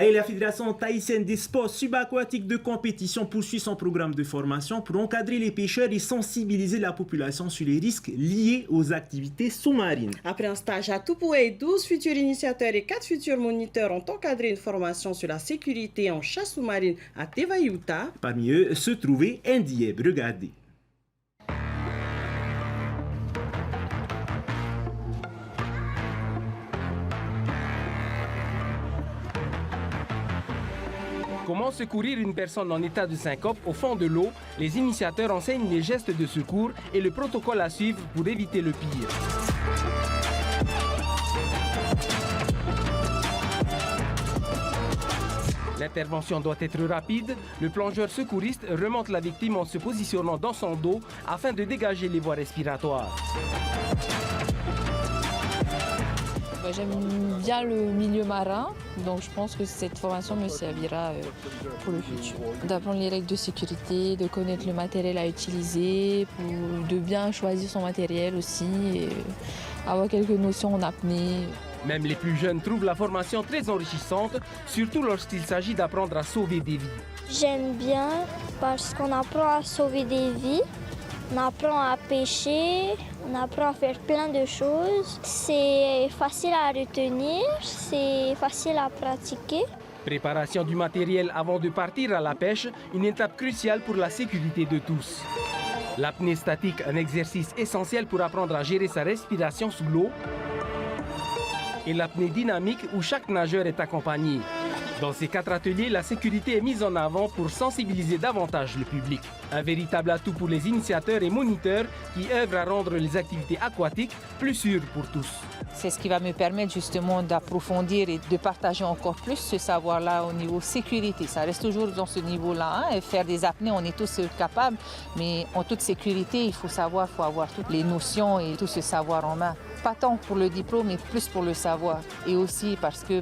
Et la Fédération tahitienne des sports subaquatiques de compétition poursuit son programme de formation pour encadrer les pêcheurs et sensibiliser la population sur les risques liés aux activités sous-marines. Après un stage à Tupoué, 12 futurs initiateurs et 4 futurs moniteurs ont encadré une formation sur la sécurité en chasse sous-marine à Tevayuta. Parmi eux se trouvait Ndieb. Regardez. Comment secourir une personne en état de syncope au fond de l'eau? Les initiateurs enseignent les gestes de secours et le protocole à suivre pour éviter le pire. L'intervention doit être rapide. Le plongeur secouriste remonte la victime en se positionnant dans son dos afin de dégager les voies respiratoires. J'aime bien le milieu marin, donc je pense que cette formation me servira pour le futur. D'apprendre les règles de sécurité, de connaître le matériel à utiliser, de bien choisir son matériel aussi, et avoir quelques notions en apnée. Même les plus jeunes trouvent la formation très enrichissante, surtout lorsqu'il s'agit d'apprendre à sauver des vies. J'aime bien parce qu'on apprend à sauver des vies, on apprend à pêcher, on apprend à faire plein de choses. C'est facile à retenir, c'est facile à pratiquer. Préparation du matériel avant de partir à la pêche, une étape cruciale pour la sécurité de tous. L'apnée statique, un exercice essentiel pour apprendre à gérer sa respiration sous l'eau. Et l'apnée dynamique où chaque nageur est accompagné. Dans ces 4 ateliers, la sécurité est mise en avant pour sensibiliser davantage le public. Un véritable atout pour les initiateurs et moniteurs qui œuvrent à rendre les activités aquatiques plus sûres pour tous. C'est ce qui va me permettre justement d'approfondir et de partager encore plus ce savoir-là au niveau sécurité. Ça reste toujours dans ce niveau-là. Et faire des apnées, on est tous capables, mais en toute sécurité, il faut avoir toutes les notions et tout ce savoir en main. Pas tant pour le diplôme, mais plus pour le savoir. Et aussi parce que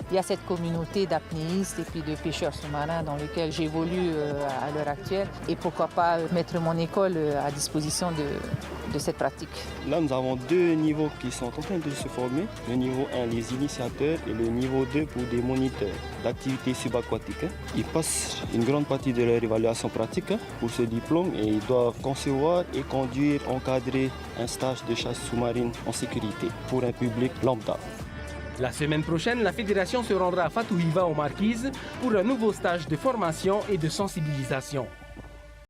il y a cette communauté d'apnéistes et puis de pêcheurs sous-marins dans lequel j'évolue à l'heure actuelle. Et pourquoi pas mettre mon école à disposition de cette pratique. Là, nous avons 2 niveaux qui sont en train de se former. Le niveau 1, les initiateurs, et le niveau 2 pour des moniteurs d'activités subaquatiques. Ils passent une grande partie de leur évaluation pratique pour ce diplôme et ils doivent concevoir et conduire, encadrer un stage de chasse sous-marine en sécurité pour un public lambda. La semaine prochaine, la fédération se rendra à Fatouiva aux Marquises pour un nouveau stage de formation et de sensibilisation.